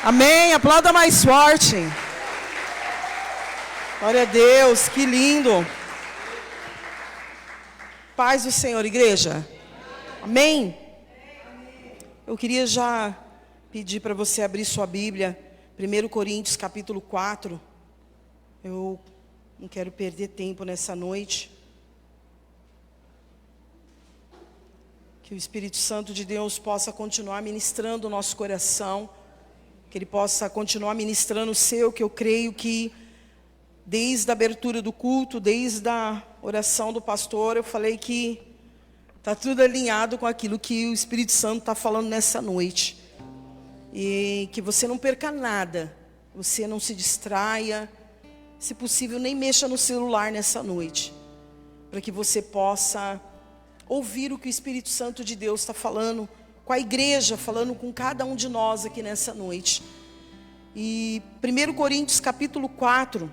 Amém, aplauda mais forte. Glória a Deus, que lindo. Paz do Senhor, igreja. Amém. Eu queria já pedir para você abrir sua Bíblia, 1 Coríntios capítulo 4. Eu não quero perder tempo nessa noite. Que o Espírito Santo de Deus possa continuar ministrando o nosso coração. Que Ele possa continuar ministrando o seu, que eu creio que desde a abertura do culto, desde a oração do pastor, eu falei que está tudo alinhado com aquilo que o Espírito Santo está falando nessa noite. E que você não perca nada, você não se distraia, se possível nem mexa no celular nessa noite, para que você possa ouvir o que o Espírito Santo de Deus está falando com a igreja, falando com cada um de nós aqui nessa noite. E 1 Coríntios capítulo 4,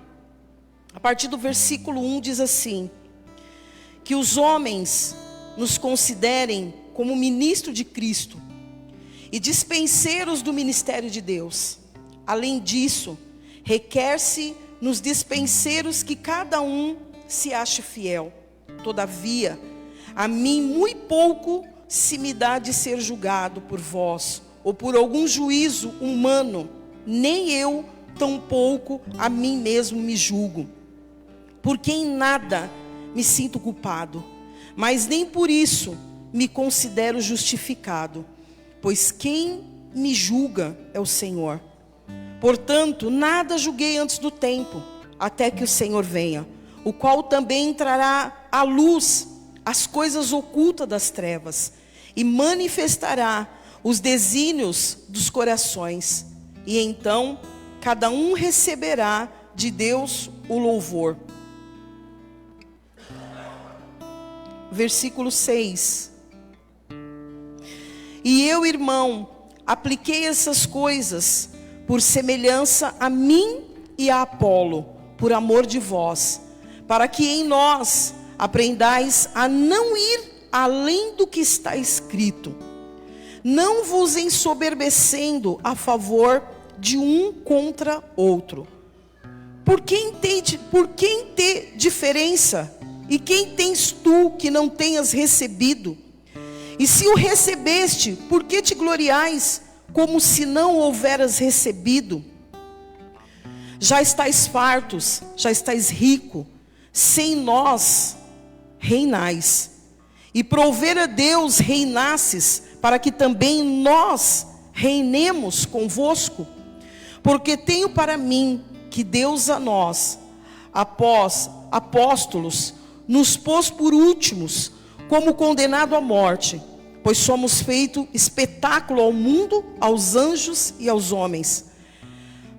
a partir do versículo 1 diz assim: que os homens nos considerem como ministro de Cristo e dispenseiros do ministério de Deus. Além disso, requer-se nos dispenseiros que cada um se ache fiel. Todavia, a mim muito pouco se me dá de ser julgado por vós, ou por algum juízo humano, nem eu tampouco a mim mesmo me julgo, porque em nada me sinto culpado, mas nem por isso me considero justificado, pois quem me julga é o Senhor. Portanto, nada julguei antes do tempo, até que o Senhor venha, o qual também trará à luz as coisas ocultas das trevas, e manifestará os desígnios dos corações, e então cada um receberá de Deus o louvor. Versículo 6. E eu, irmão, apliquei essas coisas por semelhança a mim e a Apolo, por amor de vós, para que em nós aprendais a não ir além do que está escrito, não vos ensoberbecendo a favor de um contra outro. Por quem tem diferença? E quem tens tu que não tenhas recebido? E se o recebeste, por que te gloriais, como se não o houveras recebido? Já estáis fartos, já estáis rico, sem nós reinais. E prover a Deus reinasses, para que também nós reinemos convosco. Porque tenho para mim que Deus a nós, após apóstolos, nos pôs por últimos, como condenado à morte, pois somos feito espetáculo ao mundo, aos anjos e aos homens.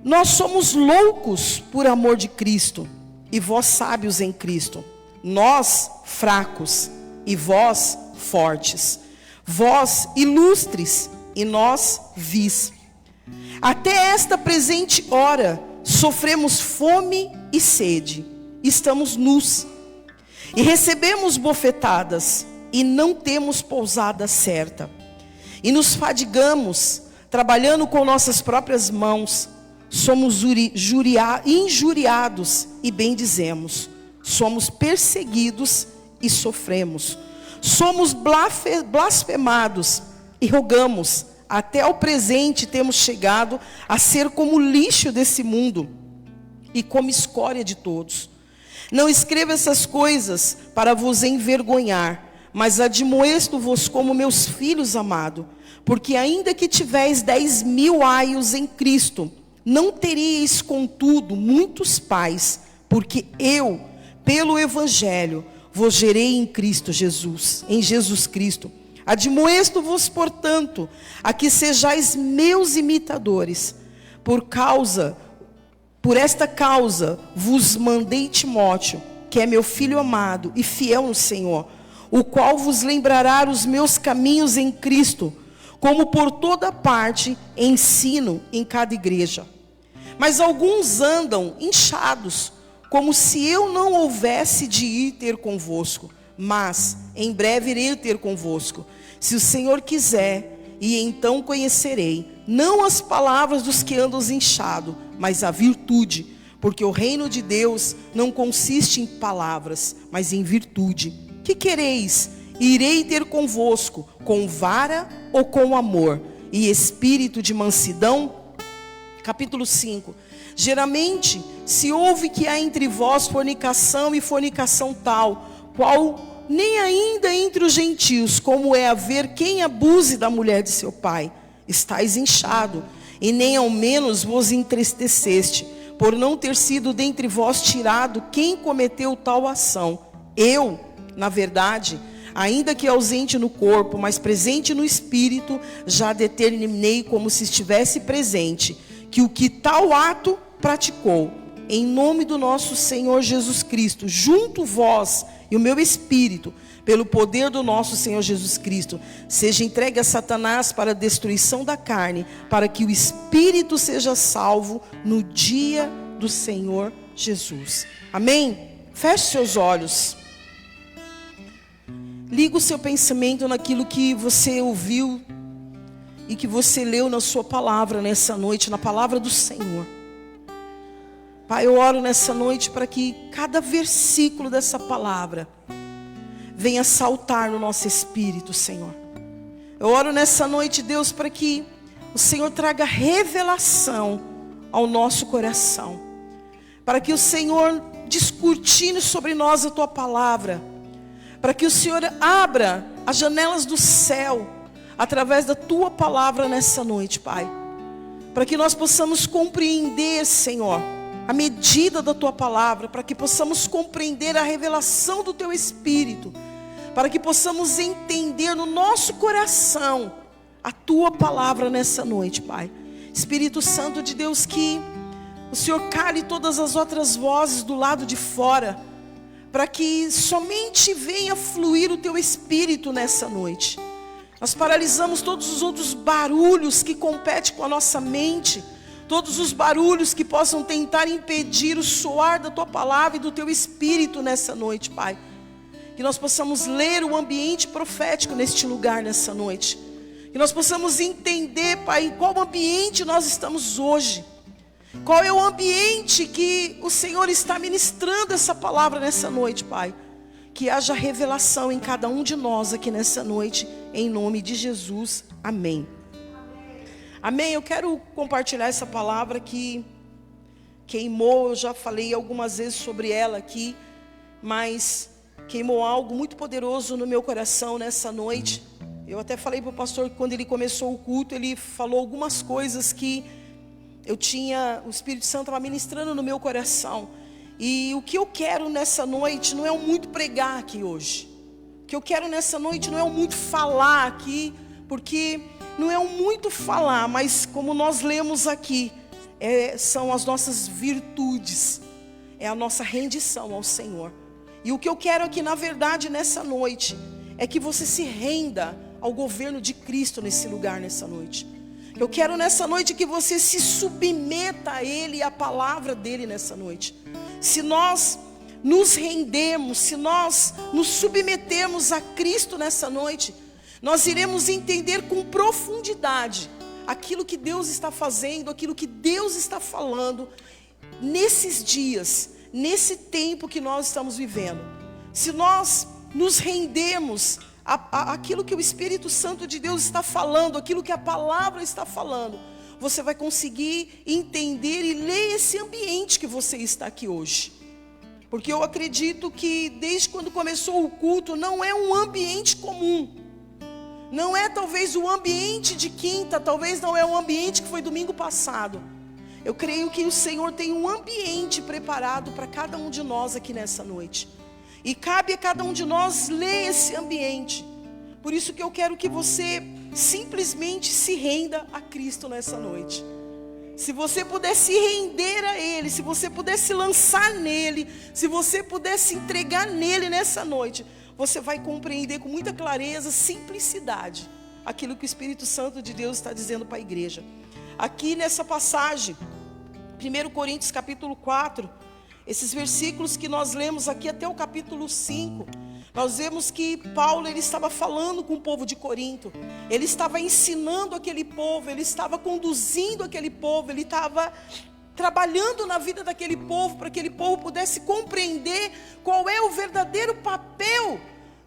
Nós somos loucos por amor de Cristo, e vós sábios em Cristo. Nós fracos, e vós fortes. Vós ilustres, e nós vis. Até esta presente hora, sofremos fome e sede. Estamos nus. E recebemos bofetadas, e não temos pousada certa. E nos fadigamos, trabalhando com nossas próprias mãos. Somos injuriados, e bem dizemos. Somos perseguidos e sofremos. Somos blasfemados e rogamos. Até ao presente temos chegado a ser como lixo desse mundo e como escória de todos. Não escrevo essas coisas para vos envergonhar, mas admoesto-vos como meus filhos amados, porque ainda que tivéis 10.000 aios em Cristo, não teríeis contudo muitos pais, porque eu, pelo Evangelho, vos gerei em Cristo Jesus, em Jesus Cristo. Admoesto-vos, portanto, a que sejais meus imitadores. Por esta causa vos mandei Timóteo, que é meu filho amado e fiel no Senhor, o qual vos lembrará os meus caminhos em Cristo, como por toda parte ensino em cada igreja. Mas alguns andam inchados, como se eu não houvesse de ir ter convosco, mas em breve irei ter convosco, se o Senhor quiser, e então conhecerei, não as palavras dos que andam inchados, mas a virtude, porque o reino de Deus não consiste em palavras, mas em virtude. Que quereis? Irei ter convosco, com vara ou com amor, e espírito de mansidão? Capítulo 5. Geralmente se ouve que há entre vós fornicação e fornicação tal, qual nem ainda entre os gentios, como é haver quem abuse da mulher de seu pai. Estais inchado, e nem ao menos vos entristeceste, por não ter sido dentre vós tirado quem cometeu tal ação. Eu, na verdade, ainda que ausente no corpo, mas presente no espírito, já determinei como se estivesse presente, que o que tal ato praticou, em nome do nosso Senhor Jesus Cristo, junto vós e o meu espírito, pelo poder do nosso Senhor Jesus Cristo, seja entregue a Satanás para a destruição da carne, para que o espírito seja salvo no dia do Senhor Jesus. Amém? Feche seus olhos. Liga o seu pensamento naquilo que você ouviu e que você leu na sua palavra nessa noite, na palavra do Senhor. Pai, eu oro nessa noite para que cada versículo dessa palavra venha saltar no nosso espírito, Senhor. Eu oro nessa noite, Deus, para que o Senhor traga revelação ao nosso coração, para que o Senhor descortine sobre nós a Tua palavra, para que o Senhor abra as janelas do céu através da Tua palavra nessa noite, Pai, para que nós possamos compreender, Senhor, a medida da Tua palavra, para que possamos compreender a revelação do Teu Espírito, para que possamos entender no nosso coração a Tua palavra nessa noite, Pai. Espírito Santo de Deus, que o Senhor cale todas as outras vozes do lado de fora, para que somente venha fluir o Teu Espírito nessa noite. Nós paralisamos todos os outros barulhos que competem com a nossa mente, todos os barulhos que possam tentar impedir o soar da Tua palavra e do Teu Espírito nessa noite, Pai. Que nós possamos ler o ambiente profético neste lugar nessa noite. Que nós possamos entender, Pai, em qual ambiente nós estamos hoje. Qual é o ambiente que o Senhor está ministrando essa palavra nessa noite, Pai. Que haja revelação em cada um de nós aqui nessa noite, em nome de Jesus. Amém. Amém. Eu quero compartilhar essa palavra que queimou, eu já falei algumas vezes sobre ela aqui, mas queimou algo muito poderoso no meu coração nessa noite. Eu até falei para o pastor que quando ele começou o culto, ele falou algumas coisas que o Espírito Santo estava ministrando no meu coração. E o que eu quero nessa noite não é muito pregar aqui hoje. O que eu quero nessa noite não é muito falar aqui, porque não é muito falar, mas como nós lemos aqui, são as nossas virtudes, é a nossa rendição ao Senhor. E o que eu quero aqui, na verdade, nessa noite, é que você se renda ao governo de Cristo nesse lugar, nessa noite. Eu quero nessa noite que você se submeta a Ele e à palavra dEle nessa noite. Se nós nos rendemos, se nós nos submetemos a Cristo nessa noite, nós iremos entender com profundidade aquilo que Deus está fazendo, aquilo que Deus está falando nesses dias, nesse tempo que nós estamos vivendo. Se nós nos rendemos àquilo que o Espírito Santo de Deus está falando, aquilo que a palavra está falando, você vai conseguir entender e ler esse ambiente que você está aqui hoje. Porque eu acredito que desde quando começou o culto, não é um ambiente comum. Não é talvez o ambiente de quinta, talvez não é o ambiente que foi domingo passado. Eu creio que o Senhor tem um ambiente preparado para cada um de nós aqui nessa noite. E cabe a cada um de nós ler esse ambiente. Por isso que eu quero que você simplesmente se renda a Cristo nessa noite. Se você puder se render a Ele, se você puder se lançar nele, se você puder se entregar nele nessa noite, você vai compreender com muita clareza, simplicidade, aquilo que o Espírito Santo de Deus está dizendo para a igreja. Aqui nessa passagem, 1 Coríntios capítulo 4, esses versículos que nós lemos aqui até o capítulo 5, Nós vemos que Paulo, ele estava falando com o povo de Corinto, ele estava ensinando aquele povo, ele estava conduzindo aquele povo, ele estava trabalhando na vida daquele povo, para que aquele povo pudesse compreender qual é o verdadeiro papel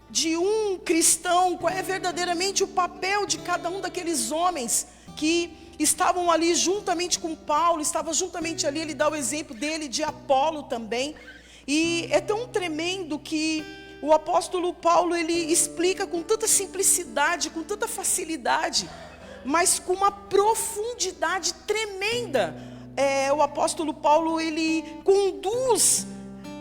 de um cristão, qual é verdadeiramente o papel de cada um daqueles homens que estavam ali juntamente com Paulo, estava juntamente ali, ele dá o exemplo dele, de Apolo também. E é tão tremendo que o apóstolo Paulo, ele explica com tanta simplicidade, com tanta facilidade, mas com uma profundidade tremenda. O apóstolo Paulo, ele conduz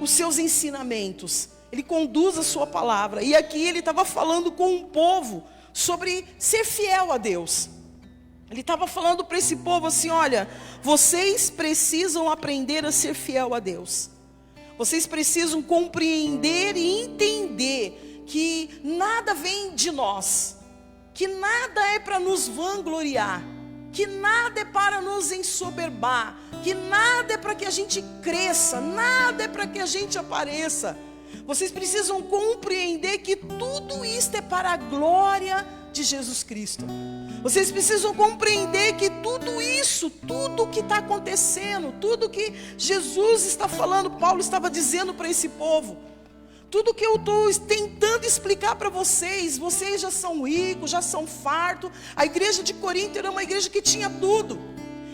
os seus ensinamentos, ele conduz a sua palavra. E aqui ele estava falando com um povo sobre ser fiel a Deus. Ele estava falando para esse povo assim: olha, vocês precisam aprender a ser fiel a Deus. Vocês precisam compreender e entender que nada vem de nós, que nada é para nos vangloriar, que nada é para nos ensoberbar, que nada é para que a gente cresça, nada é para que a gente apareça. Vocês precisam compreender que tudo isto é para a glória de Jesus Cristo. Vocês precisam compreender que tudo isso, tudo que está acontecendo, tudo que Jesus está falando, Paulo estava dizendo para esse povo, tudo que eu estou tentando explicar para vocês, vocês já são ricos, já são fartos. A igreja de Corinto era uma igreja que tinha tudo,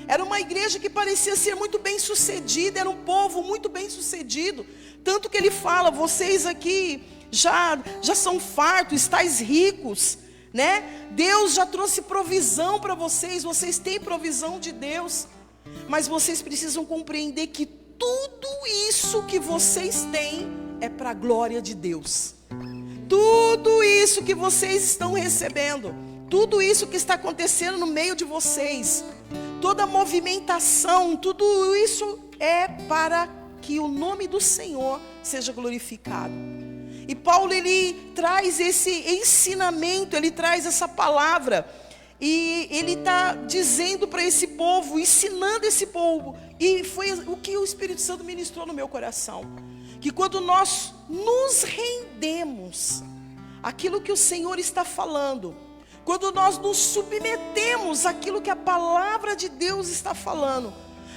era uma igreja que parecia ser muito bem sucedida, era um povo muito bem sucedido, tanto que ele fala: vocês aqui já são fartos, estáis ricos, né? Deus já trouxe provisão para vocês, vocês têm provisão de Deus, mas vocês precisam compreender que tudo isso que vocês têm é para a glória de Deus. Tudo isso que vocês estão recebendo, tudo isso que está acontecendo no meio de vocês, toda a movimentação, tudo isso é para que o nome do Senhor seja glorificado. E Paulo, ele traz esse ensinamento, ele traz essa palavra, e ele está dizendo para esse povo, ensinando esse povo, e foi o que o Espírito Santo ministrou no meu coração, que quando nós nos rendemos àquilo que o Senhor está falando, quando nós nos submetemos àquilo que a palavra de Deus está falando,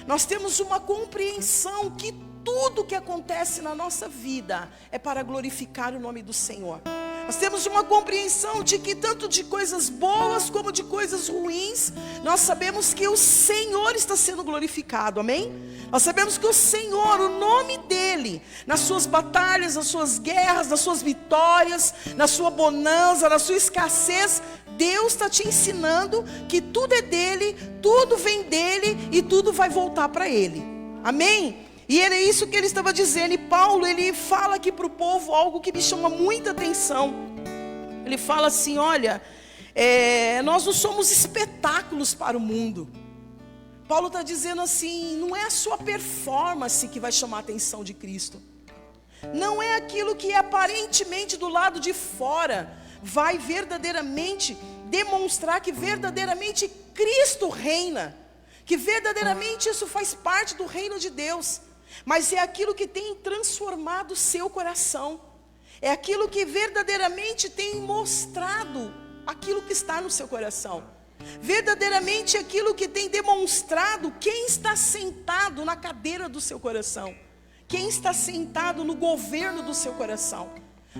nós temos uma compreensão que tudo que acontece na nossa vida é para glorificar o nome do Senhor. Nós temos uma compreensão de que tanto de coisas boas como de coisas ruins, nós sabemos que o Senhor está sendo glorificado, amém? Nós sabemos que o Senhor, o nome dEle, nas suas batalhas, nas suas guerras, nas suas vitórias, na sua bonança, na sua escassez, Deus está te ensinando que tudo é dEle, tudo vem dEle e tudo vai voltar para Ele, amém? E era isso que ele estava dizendo. E Paulo, ele fala aqui para o povo algo que me chama muita atenção. Ele fala assim: olha, nós não somos espetáculos para o mundo. Paulo está dizendo assim: não é a sua performance que vai chamar a atenção de Cristo, não é aquilo que aparentemente do lado de fora vai verdadeiramente demonstrar que verdadeiramente Cristo reina, que verdadeiramente isso faz parte do reino de Deus. Mas é aquilo que tem transformado o seu coração, é aquilo que verdadeiramente tem mostrado aquilo que está no seu coração, verdadeiramente aquilo que tem demonstrado quem está sentado na cadeira do seu coração, quem está sentado no governo do seu coração.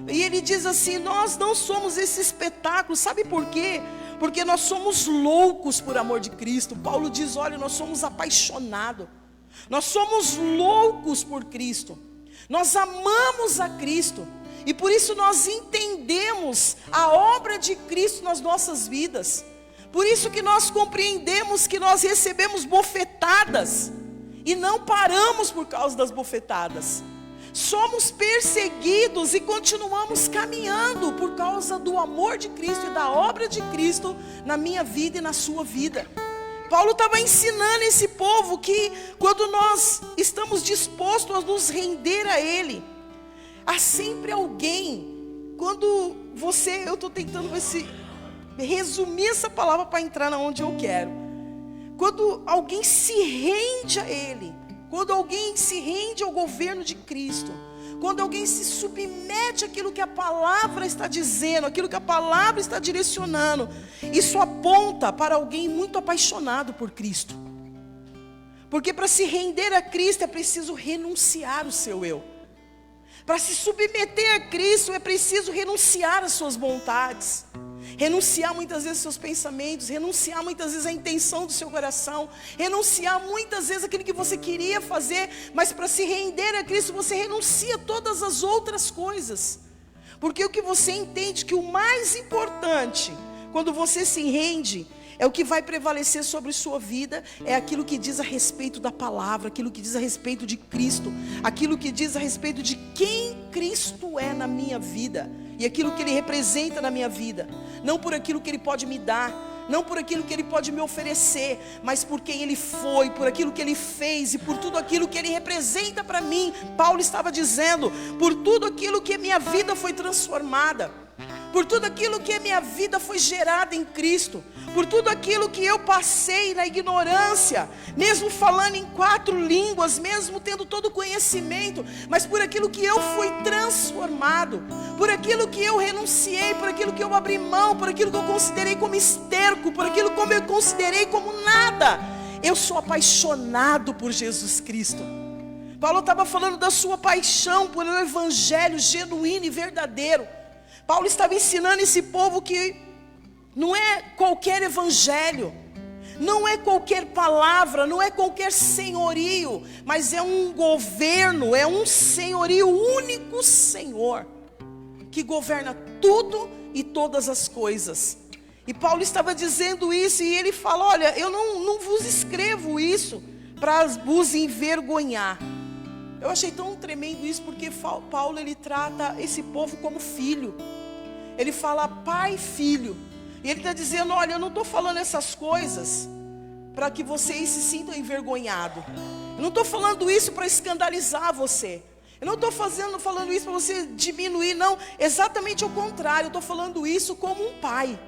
E ele diz assim: nós não somos esse espetáculo, sabe por quê? Porque nós somos loucos por amor de Cristo. Paulo diz: olha, nós somos apaixonados, nós somos loucos por Cristo, nós amamos a Cristo, e por isso nós entendemos a obra de Cristo nas nossas vidas. Por isso que nós compreendemos que nós recebemos bofetadas e não paramos por causa das bofetadas. Somos perseguidos e continuamos caminhando por causa do amor de Cristo e da obra de Cristo na minha vida e na sua vida. Paulo estava ensinando esse povo que quando nós estamos dispostos a nos render a Ele, há sempre alguém, eu estou tentando resumir essa palavra para entrar onde eu quero. Quando alguém se rende a Ele, quando alguém se rende ao governo de Cristo, quando alguém se submete àquilo que a palavra está dizendo, aquilo que a palavra está direcionando, isso aponta para alguém muito apaixonado por Cristo. Porque para se render a Cristo é preciso renunciar o seu eu. Para se submeter a Cristo é preciso renunciar às suas vontades. Renunciar muitas vezes aos seus pensamentos, renunciar muitas vezes à intenção do seu coração, renunciar muitas vezes aquilo que você queria fazer, mas para se render a Cristo você renuncia a todas as outras coisas. Porque o que você entende que o mais importante, quando você se rende, é o que vai prevalecer sobre sua vida, é aquilo que diz a respeito da palavra, aquilo que diz a respeito de Cristo, aquilo que diz a respeito de quem Cristo é na minha vida, e aquilo que Ele representa na minha vida, não por aquilo que Ele pode me dar, não por aquilo que Ele pode me oferecer, mas por quem Ele foi, por aquilo que Ele fez, e por tudo aquilo que Ele representa para mim. Paulo estava dizendo, por tudo aquilo que minha vida foi transformada, por tudo aquilo que a minha vida foi gerada em Cristo, por tudo aquilo que eu passei na ignorância, mesmo falando em 4 línguas, mesmo tendo todo o conhecimento, mas por aquilo que eu fui transformado, por aquilo que eu renunciei, por aquilo que eu abri mão, por aquilo que eu considerei como esterco, por aquilo que eu considerei como nada. Eu sou apaixonado por Jesus Cristo. Paulo estava falando da sua paixão por um evangelho genuíno e verdadeiro. Paulo estava ensinando esse povo que não é qualquer evangelho, não é qualquer palavra, não é qualquer senhorio, mas é um governo, é um senhorio, único Senhor, que governa tudo e todas as coisas. E Paulo estava dizendo isso, e ele fala, olha, eu não vos escrevo isso para vos envergonhar. Eu achei tão tremendo isso, porque Paulo, ele trata esse povo como filho. Ele fala pai e filho. E ele está dizendo, olha, eu não estou falando essas coisas para que vocês se sintam envergonhados. Eu não estou falando isso para escandalizar você. Eu não estou falando isso para você diminuir, não. Exatamente ao contrário, eu estou falando isso como um pai.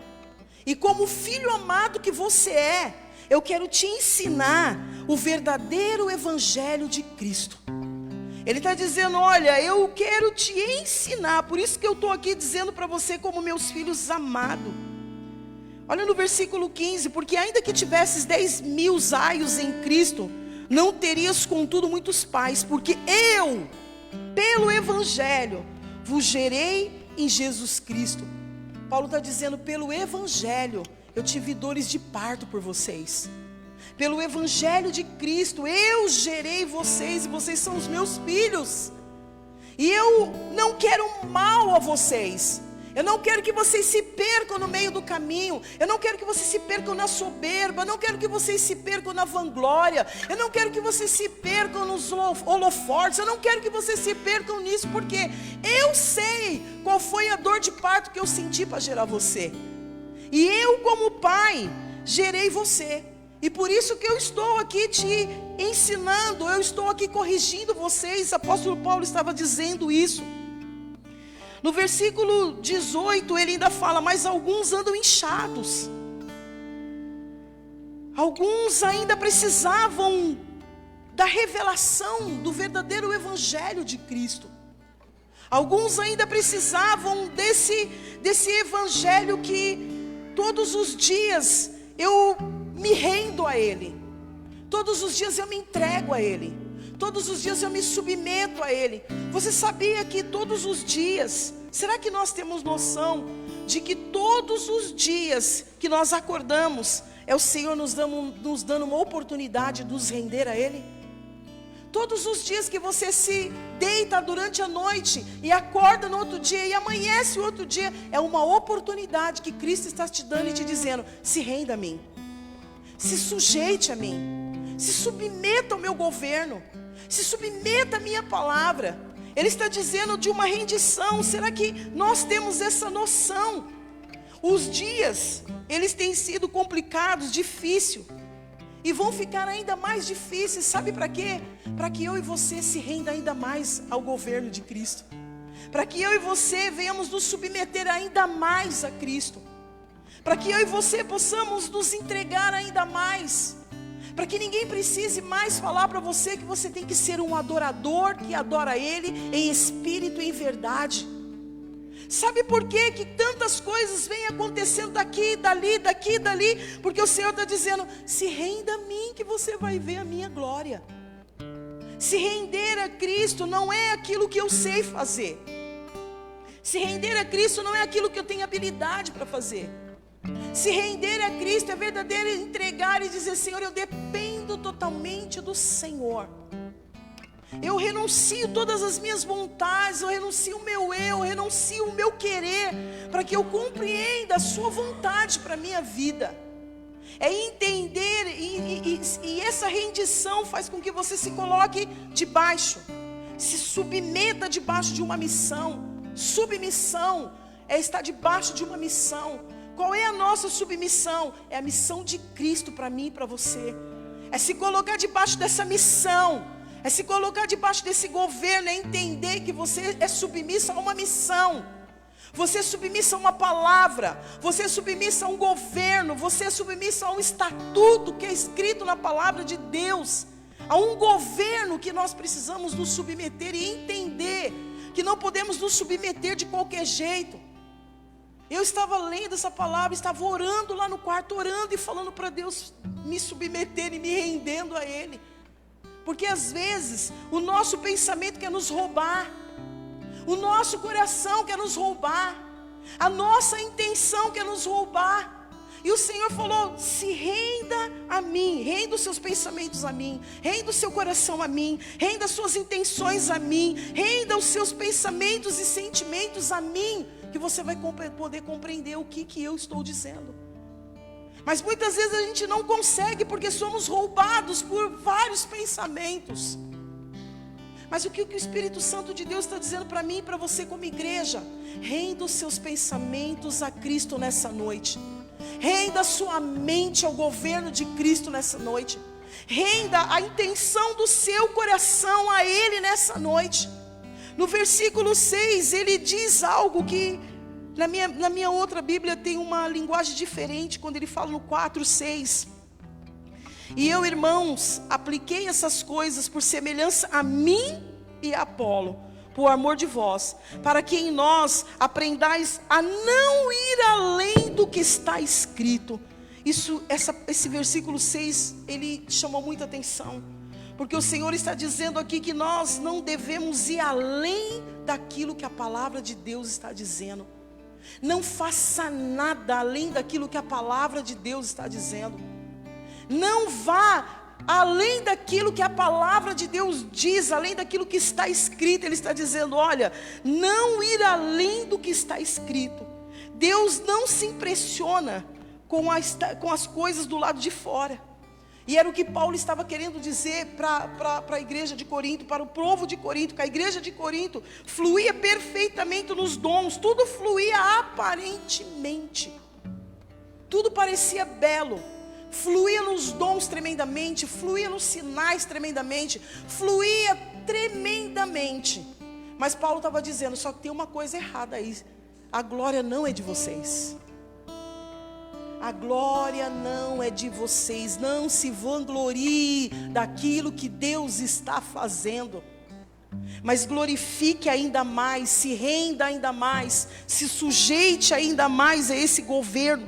E como filho amado que você é, eu quero te ensinar o verdadeiro evangelho de Cristo. Ele está dizendo, olha, eu quero te ensinar, por isso que eu estou aqui dizendo para você como meus filhos amados. Olha no versículo 15, porque ainda que tivesses 10.000 aios em Cristo, não terias contudo muitos pais, porque eu, pelo evangelho, vos gerei em Jesus Cristo. Paulo está dizendo, pelo evangelho, eu tive dores de parto por vocês. Pelo evangelho de Cristo, eu gerei vocês, e vocês são os meus filhos. E eu não quero mal a vocês. Eu não quero que vocês se percam no meio do caminho. Eu não quero que vocês se percam na soberba. Eu não quero que vocês se percam na vanglória. Eu não quero que vocês se percam nos holofortes. Eu não quero que vocês se percam nisso, porque eu sei qual foi a dor de parto que eu senti para gerar você. E eu, como pai, gerei você. E por isso que eu estou aqui te ensinando, eu estou aqui corrigindo vocês. O apóstolo Paulo estava dizendo isso. No versículo 18 ele ainda fala, mas alguns andam inchados. Alguns ainda precisavam da revelação do verdadeiro evangelho de Cristo. Alguns ainda precisavam desse evangelho que todos os dias eu me rendo a Ele. Todos os dias eu me entrego a Ele. Todos os dias eu me submeto a Ele. Você sabia que todos os dias, será que nós temos noção de que todos os dias que nós acordamos, é o Senhor nos dando uma oportunidade de nos render a Ele? Todos os dias que você se deita durante a noite e acorda no outro dia e amanhece o outro dia, é uma oportunidade que Cristo está te dando e te dizendo, se renda a mim. Se sujeite a mim, se submeta ao meu governo, se submeta à minha palavra. Ele está dizendo de uma rendição. Será que nós temos essa noção? Os dias, eles têm sido complicados, difíceis, e vão ficar ainda mais difíceis. Sabe para quê? Para que eu e você se renda ainda mais ao governo de Cristo, para que eu e você venhamos nos submeter ainda mais a Cristo, para que eu e você possamos nos entregar ainda mais, para que ninguém precise mais falar para você que você tem que ser um adorador que adora Ele em espírito e em verdade. Sabe por quê que tantas coisas vêm acontecendo daqui, dali, porque o Senhor está dizendo, se renda a mim que você vai ver a minha glória. Se render a Cristo não é aquilo que eu sei fazer. Se render a Cristo não é aquilo que eu tenho habilidade para fazer. Se render a Cristo é verdadeiro entregar e dizer, Senhor, eu dependo totalmente do Senhor. Eu renuncio todas as minhas vontades, eu renuncio o meu eu renuncio o meu querer, para que eu compreenda a sua vontade para a minha vida. É entender, e essa rendição faz com que você se coloque debaixo, se submeta debaixo de uma missão. Submissão é estar debaixo de uma missão. Qual é a nossa submissão? É a missão de Cristo para mim e para você. É se colocar debaixo dessa missão, é se colocar debaixo desse governo, é entender que você é submisso a uma missão. Você é submisso a uma palavra, você é submisso a um governo, você é submisso a um estatuto que é escrito na palavra de Deus, a um governo que nós precisamos nos submeter e entender que não podemos nos submeter de qualquer jeito. Eu estava lendo essa palavra, estava orando lá no quarto, orando e falando para Deus me submeter e me rendendo a Ele. Porque às vezes o nosso pensamento quer nos roubar, o nosso coração quer nos roubar, a nossa intenção quer nos roubar. E o Senhor falou, se renda a mim, renda os seus pensamentos a mim, renda o seu coração a mim, renda as suas intenções a mim, renda os seus pensamentos e sentimentos a mim, que você vai poder compreender o que eu estou dizendo. Mas muitas vezes a gente não consegue, porque somos roubados por vários pensamentos. Mas o que o Espírito Santo de Deus está dizendo para mim e para você como igreja? Renda os seus pensamentos a Cristo nessa noite. Renda a sua mente ao governo de Cristo nessa noite. Renda a intenção do seu coração a Ele nessa noite. No versículo 6, ele diz algo que na minha outra Bíblia tem uma linguagem diferente, quando ele fala no 4:6. E eu, irmãos, apliquei essas coisas por semelhança a mim e a Apolo, por amor de vós, para que em nós aprendais a não ir além do que está escrito. Esse versículo 6, ele chamou muita atenção, porque o Senhor está dizendo aqui que nós não devemos ir além daquilo que a palavra de Deus está dizendo. Não faça nada além daquilo que a palavra de Deus está dizendo. Não vá além daquilo que a palavra de Deus diz, além daquilo que está escrito. Ele está dizendo, olha, não ir além do que está escrito. Deus não se impressiona com as coisas do lado de fora. E era o que Paulo estava querendo dizer para a igreja de Corinto, para o povo de Corinto, que a igreja de Corinto fluía perfeitamente nos dons, tudo fluía aparentemente, tudo parecia belo, fluía nos dons tremendamente, fluía nos sinais tremendamente, fluía tremendamente. Mas Paulo estava dizendo, só que tem uma coisa errada aí, a glória não é de vocês. A glória não é de vocês. Não se vanglorie daquilo que Deus está fazendo, mas glorifique ainda mais, se renda ainda mais, se sujeite ainda mais a esse governo.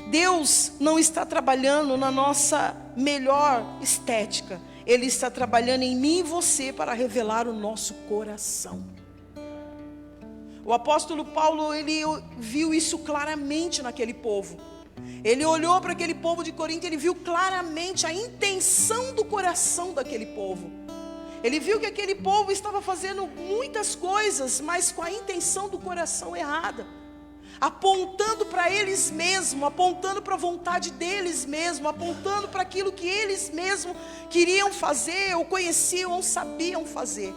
Deus não está trabalhando na nossa melhor estética. Ele está trabalhando em mim e você para revelar o nosso coração. O apóstolo Paulo, ele viu isso claramente naquele povo. Ele olhou para aquele povo de Corinto, ele viu claramente a intenção do coração daquele povo. Ele viu que aquele povo estava fazendo muitas coisas, mas com a intenção do coração errada, apontando para eles mesmos, apontando para a vontade deles mesmos, apontando para aquilo que eles mesmos queriam fazer, ou conheciam, ou sabiam fazer.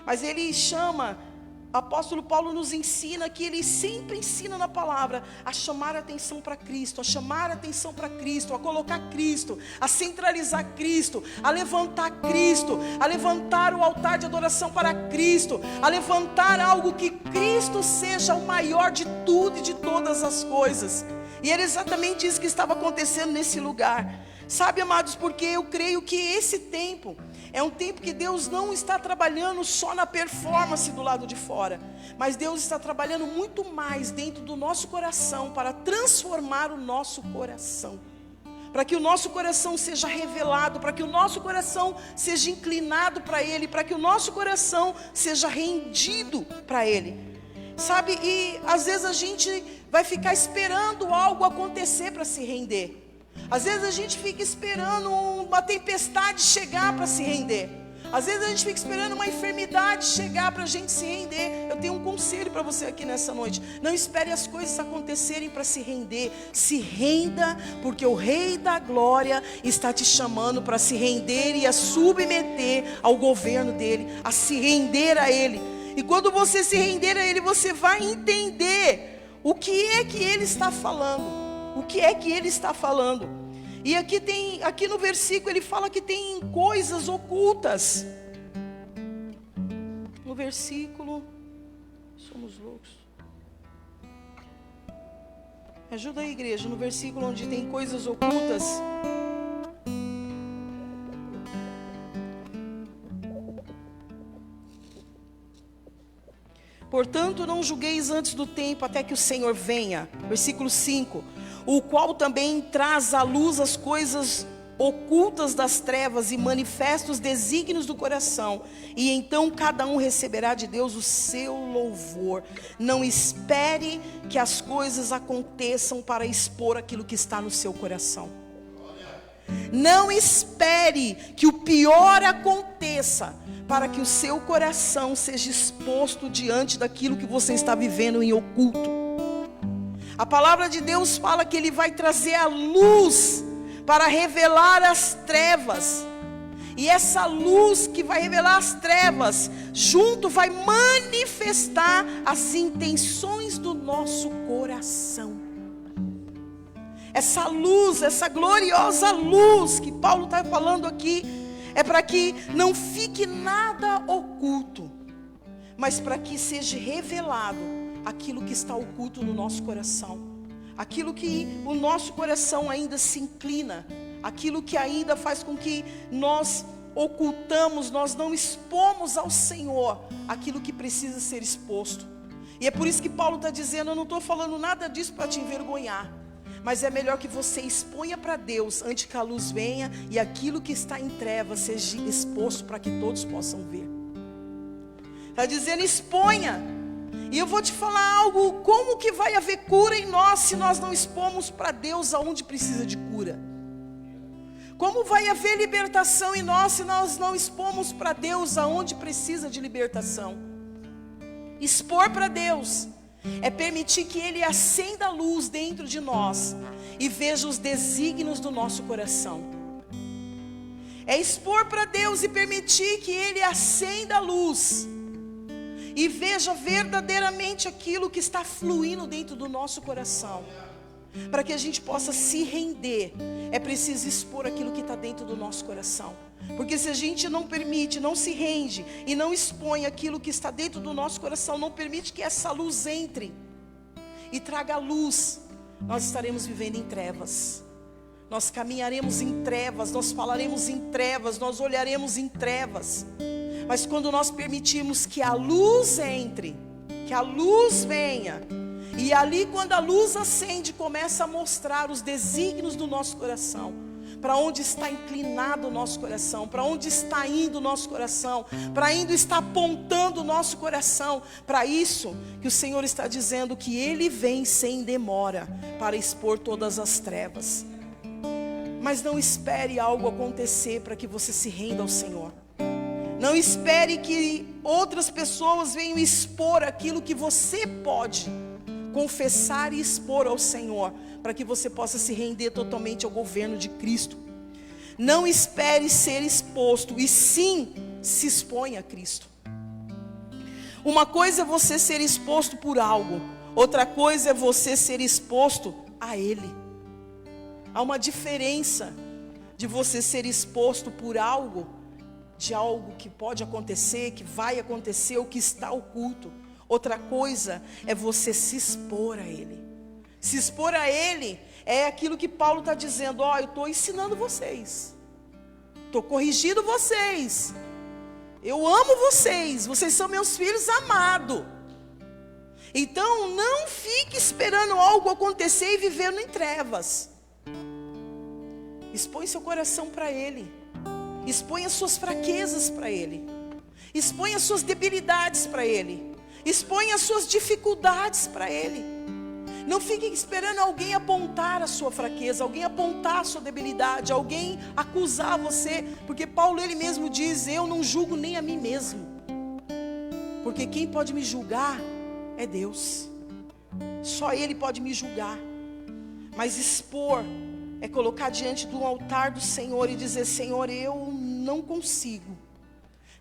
Mas ele chama, o apóstolo Paulo nos ensina, que ele sempre ensina na palavra a chamar a atenção para Cristo, a chamar a atenção para Cristo, a colocar Cristo, a centralizar Cristo, a levantar Cristo, a levantar o altar de adoração para Cristo, a levantar algo que Cristo seja o maior de tudo e de todas as coisas. E era exatamente isso que estava acontecendo nesse lugar. Sabe, amados, porque eu creio que esse tempo é um tempo que Deus não está trabalhando só na performance do lado de fora, mas Deus está trabalhando muito mais dentro do nosso coração para transformar o nosso coração, para que o nosso coração seja revelado, para que o nosso coração seja inclinado para Ele, para que o nosso coração seja rendido para Ele. Sabe, e às vezes a gente vai ficar esperando algo acontecer para se render. Às vezes a gente fica esperando uma tempestade chegar para se render. Às vezes a gente fica esperando uma enfermidade chegar para a gente se render. Eu tenho um conselho para você aqui nessa noite: não espere as coisas acontecerem para se render. Se renda, porque o Rei da Glória está te chamando para se render e a submeter ao governo dele, a se render a Ele. E quando você se render a Ele, você vai entender o que é que Ele está falando. O que é que Ele está falando? E aqui no versículo ele fala que tem coisas ocultas. No versículo, somos loucos. Ajuda aí, igreja, no versículo onde tem coisas ocultas. Portanto, não julgueis antes do tempo, até que o Senhor venha. Versículo 5. O qual também traz à luz as coisas ocultas das trevas e manifesta os desígnios do coração. E então cada um receberá de Deus o seu louvor. Não espere que as coisas aconteçam para expor aquilo que está no seu coração. Não espere que o pior aconteça para que o seu coração seja exposto diante daquilo que você está vivendo em oculto. A palavra de Deus fala que Ele vai trazer a luz para revelar as trevas. E essa luz que vai revelar as trevas, junto vai manifestar as intenções do nosso coração. Essa luz, essa gloriosa luz que Paulo está falando aqui, é para que não fique nada oculto, mas para que seja revelado aquilo que está oculto no nosso coração, aquilo que o nosso coração ainda se inclina, aquilo que ainda faz com que nós ocultamos, nós não expomos ao Senhor aquilo que precisa ser exposto. E é por isso que Paulo está dizendo: eu não estou falando nada disso para te envergonhar, mas é melhor que você exponha para Deus antes que a luz venha e aquilo que está em trevas seja exposto para que todos possam ver. Está dizendo: exponha. E eu vou te falar algo: como que vai haver cura em nós se nós não expomos para Deus aonde precisa de cura? Como vai haver libertação em nós se nós não expomos para Deus aonde precisa de libertação? Expor para Deus é permitir que Ele acenda a luz dentro de nós e veja os desígnios do nosso coração. É expor para Deus e permitir que Ele acenda a luz e veja verdadeiramente aquilo que está fluindo dentro do nosso coração. Para que a gente possa se render, é preciso expor aquilo que está dentro do nosso coração. Porque se a gente não permite, não se rende e não expõe aquilo que está dentro do nosso coração, não permite que essa luz entre e traga luz, nós estaremos vivendo em trevas. Nós caminharemos em trevas, nós falaremos em trevas, nós olharemos em trevas. Mas quando nós permitirmos que a luz entre, que a luz venha, e ali quando a luz acende, começa a mostrar os desígnios do nosso coração, para onde está inclinado o nosso coração, para onde está indo o nosso coração, para onde está apontando o nosso coração. Para isso que o Senhor está dizendo que Ele vem sem demora para expor todas as trevas. Mas não espere algo acontecer para que você se renda ao Senhor. Não espere que outras pessoas venham expor aquilo que você pode confessar e expor ao Senhor, para que você possa se render totalmente ao governo de Cristo. Não espere ser exposto, e sim se expõe a Cristo. Uma coisa é você ser exposto por algo, outra coisa é você ser exposto a Ele. Há uma diferença de você ser exposto por algo, de algo que pode acontecer, que vai acontecer, ou que está oculto. Outra coisa é você se expor a Ele. Se expor a Ele É aquilo que Paulo está dizendo: ó, eu estou ensinando vocês, estou corrigindo vocês, eu amo vocês, vocês são meus filhos amados. Então não fique esperando algo acontecer e vivendo em trevas. Expõe seu coração para Ele, expõe as suas fraquezas para Ele, expõe as suas debilidades para Ele, expõe as suas dificuldades para Ele. Não fique esperando alguém apontar a sua fraqueza, alguém apontar a sua debilidade, alguém acusar você, porque Paulo ele mesmo diz: eu não julgo nem a mim mesmo, porque quem pode me julgar é Deus, só Ele pode me julgar. Mas expor é colocar diante do altar do Senhor e dizer: Senhor, eu não consigo,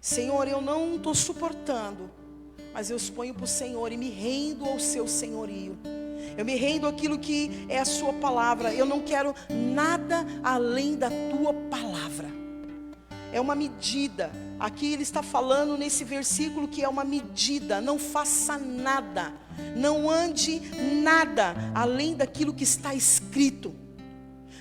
Senhor, eu não estou suportando, mas eu exponho para o Senhor e me rendo ao seu senhorio. Eu me rendo àquilo que é a sua palavra. Eu não quero nada além da tua palavra. É uma medida. Aqui ele está falando nesse versículo que é uma medida. Não faça nada, não ande nada além daquilo que está escrito.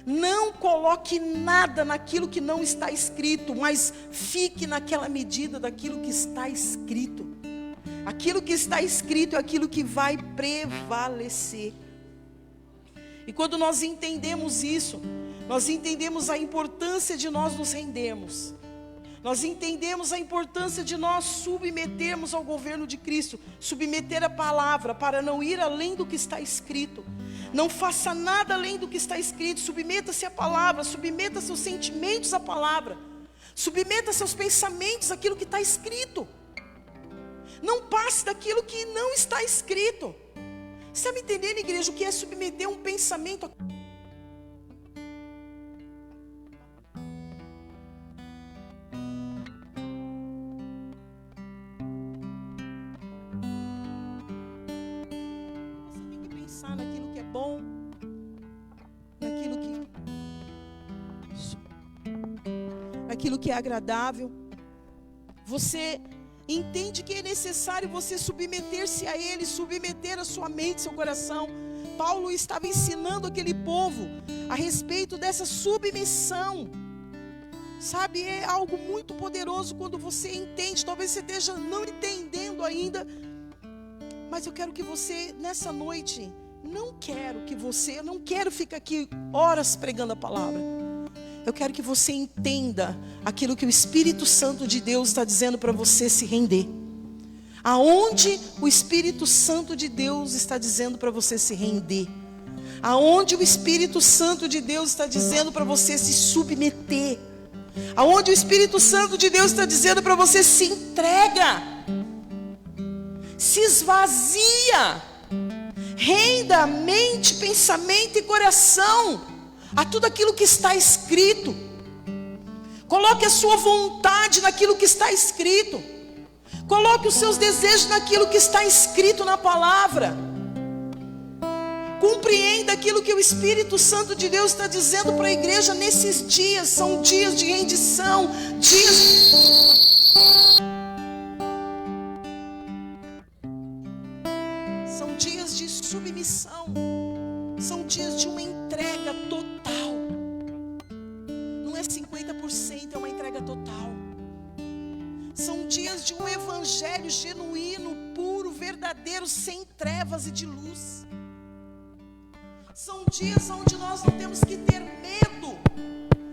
Não coloque nada naquilo que não está escrito, mas fique naquela medida daquilo que está escrito. Aquilo que está escrito é aquilo que vai prevalecer. E quando nós entendemos isso, nós entendemos a importância de nós nos rendermos. Nós entendemos a importância de nós submetermos ao governo de Cristo, submeter a palavra para não ir além do que está escrito. Não faça nada além do que está escrito. Submeta-se à palavra, submeta seus sentimentos à palavra, submeta seus pensamentos àquilo que está escrito. Não passe daquilo que não está escrito. Você está me entendendo, igreja, o que é submeter um pensamento a... Você tem que pensar naquilo que é bom, naquilo que é agradável. Você entende que é necessário você submeter-se a Ele, submeter a sua mente, seu coração. Paulo estava ensinando aquele povo a respeito dessa submissão. Sabe, é algo muito poderoso quando você entende. Talvez você esteja não entendendo ainda, mas eu quero que você, nessa noite, eu não quero ficar aqui horas pregando a palavra. Eu quero que você entenda aquilo que o Espírito Santo de Deus está dizendo para você se render. Aonde o Espírito Santo de Deus está dizendo para você se render. Aonde o Espírito Santo de Deus está dizendo para você se submeter. Aonde o Espírito Santo de Deus está dizendo para você se entrega. Se esvazia. Renda mente, pensamento e coração a tudo aquilo que está escrito. Coloque a sua vontade naquilo que está escrito. Coloque os seus desejos naquilo que está escrito na palavra. Compreenda aquilo que o Espírito Santo de Deus está dizendo para a igreja nesses dias. São dias de rendição, são dias de submissão. São dias de uma entrega total. Não é 50%, é uma entrega total. São dias de um evangelho genuíno, puro, verdadeiro, sem trevas e de luz. São dias onde nós não temos que ter medo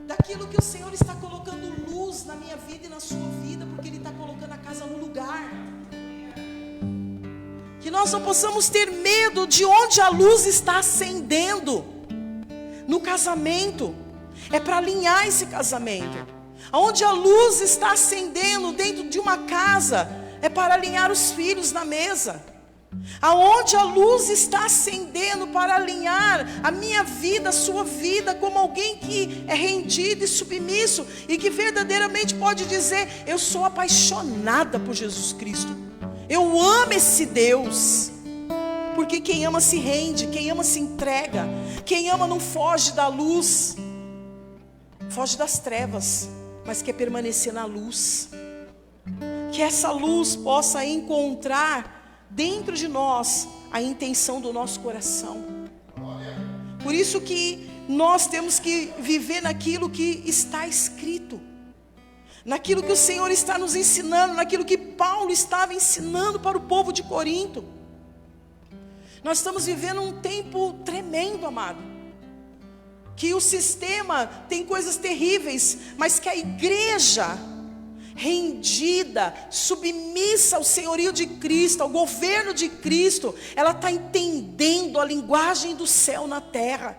daquilo que o Senhor está colocando luz na minha vida e na sua vida, porque Ele está colocando a casa no lugar. Que nós não possamos ter medo de onde a luz está acendendo. No casamento, é para alinhar esse casamento. Onde a luz está acendendo dentro de uma casa, é para alinhar os filhos na mesa. Aonde a luz está acendendo para alinhar a minha vida, a sua vida, como alguém que é rendido e submisso, e que verdadeiramente pode dizer: eu sou apaixonada por Jesus Cristo. Eu amo esse Deus. Porque quem ama se rende, quem ama se entrega. Quem ama não foge da luz, foge das trevas, mas quer permanecer na luz. Que essa luz possa encontrar dentro de nós a intenção do nosso coração. Por isso que nós temos que viver naquilo que está escrito, naquilo que o Senhor está nos ensinando, naquilo que Paulo estava ensinando para o povo de Corinto. Nós estamos vivendo um tempo tremendo, amado, que o sistema tem coisas terríveis, mas que a igreja rendida, submissa ao senhorio de Cristo, ao governo de Cristo, ela está entendendo a linguagem do céu na terra.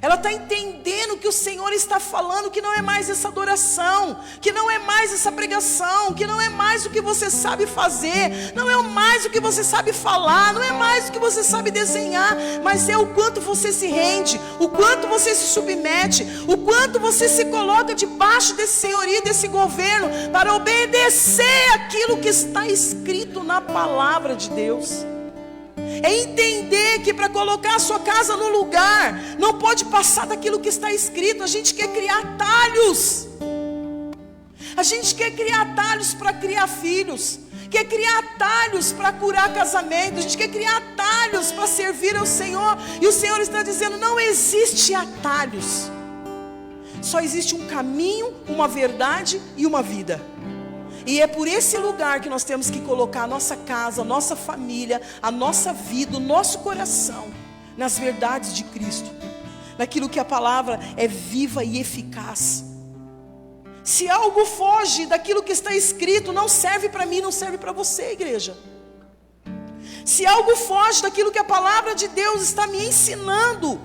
Ela está entendendo que o Senhor está falando, que não é mais essa adoração, que não é mais essa pregação, que não é mais o que você sabe fazer, não é mais o que você sabe falar, não é mais o que você sabe desenhar, mas é o quanto você se rende, o quanto você se submete, o quanto você se coloca debaixo desse senhorio, desse governo, para obedecer aquilo que está escrito na palavra de Deus. É entender que para colocar a sua casa no lugar, não pode passar daquilo que está escrito. A gente quer criar atalhos. A gente quer criar atalhos para criar filhos. Quer criar atalhos para curar casamento. A gente quer criar atalhos para servir ao Senhor. E o Senhor está dizendo, não existe atalhos. Só existe um caminho, uma verdade e uma vida. E é por esse lugar que nós temos que colocar a nossa casa, a nossa família, a nossa vida, o nosso coração, nas verdades de Cristo, naquilo que a palavra é viva e eficaz. Se algo foge daquilo que está escrito, não serve para mim, não serve para você, igreja. Se algo foge daquilo que a palavra de Deus está me ensinando,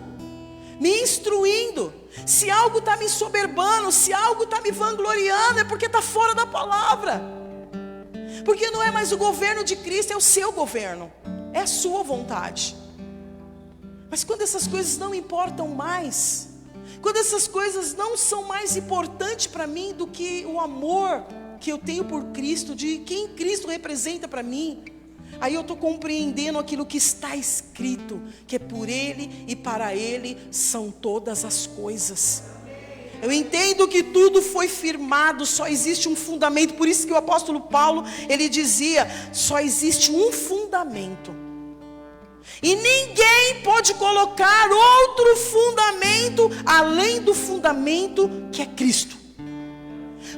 me instruindo, se algo está me soberbando, se algo está me vangloriando, é porque está fora da palavra. Porque não é mais o governo de Cristo, é o seu governo, é a sua vontade. Mas quando essas coisas não importam mais, quando essas coisas não são mais importantes para mim do que o amor que eu tenho por Cristo, de quem Cristo representa para mim, aí eu estou compreendendo aquilo que está escrito, que é por Ele e para Ele são todas as coisas. Eu entendo que tudo foi firmado, só existe um fundamento. Por isso que o apóstolo Paulo, ele dizia, só existe um fundamento. E ninguém pode colocar outro fundamento além do fundamento que é Cristo.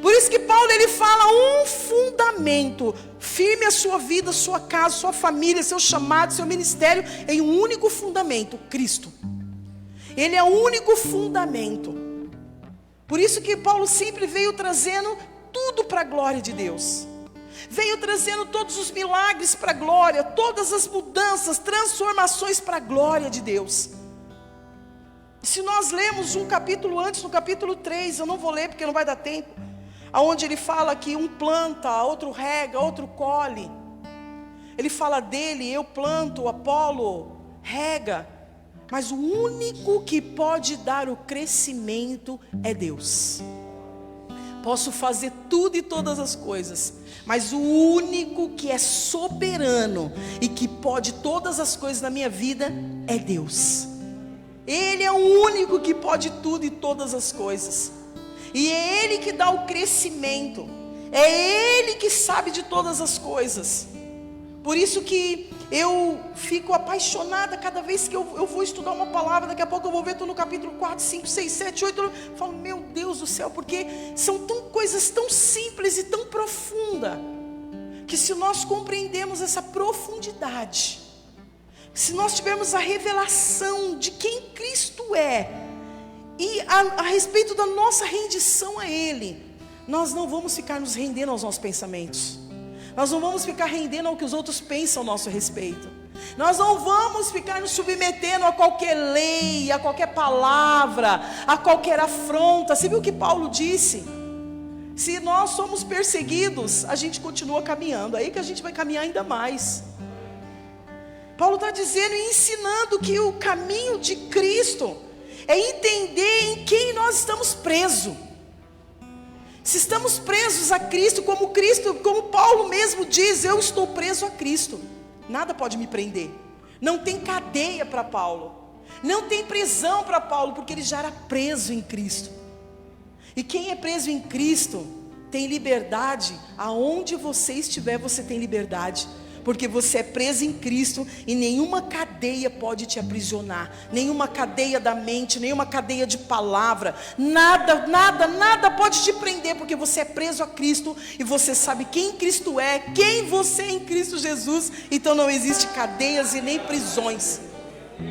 Por isso que Paulo ele fala um fundamento. Firme a sua vida, sua casa, sua família, seu chamado, seu ministério em um único fundamento, Cristo. Ele é o único fundamento. Por isso que Paulo sempre veio trazendo tudo para a glória de Deus. Veio trazendo todos os milagres para a glória, todas as mudanças, transformações para a glória de Deus. Se nós lemos um capítulo antes, no capítulo 3, eu não vou ler porque não vai dar tempo, onde ele fala que um planta, outro rega, outro colhe. Ele fala dele, eu planto, Apolo rega, mas o único que pode dar o crescimento é Deus. Posso fazer tudo e todas as coisas, mas o único que é soberano e que pode todas as coisas na minha vida é Deus. Ele é o único que pode tudo e todas as coisas. E é Ele que dá o crescimento. É Ele que sabe de todas as coisas. Por isso que eu fico apaixonada cada vez que eu vou estudar uma palavra. Daqui a pouco eu vou ver, estou no capítulo 4, 5, 6, 7, 8. Eu falo, meu Deus do céu, porque são coisas tão simples e tão profundas, que se nós compreendemos essa profundidade, se nós tivermos a revelação de quem Cristo é, e a respeito da nossa rendição a Ele, nós não vamos ficar nos rendendo aos nossos pensamentos. Nós não vamos ficar rendendo ao que os outros pensam a nosso respeito. Nós não vamos ficar nos submetendo a qualquer lei, a qualquer palavra, a qualquer afronta. Você viu o que Paulo disse? Se nós somos perseguidos, a gente continua caminhando. Aí que a gente vai caminhar ainda mais. Paulo está dizendo e ensinando que o caminho de Cristo é entender em quem nós estamos presos. Se estamos presos a Cristo, como Paulo mesmo diz, eu estou preso a Cristo. Nada pode me prender. Não tem cadeia para Paulo. Não tem prisão para Paulo, porque ele já era preso em Cristo. E quem é preso em Cristo tem liberdade. Aonde você estiver, você tem liberdade. porque você é preso em Cristo e nenhuma cadeia pode te aprisionar, nenhuma cadeia da mente, nenhuma cadeia de palavra, nada pode te prender, porque você é preso a Cristo e você sabe quem Cristo é, quem você é em Cristo Jesus. Então não existe cadeias e nem prisões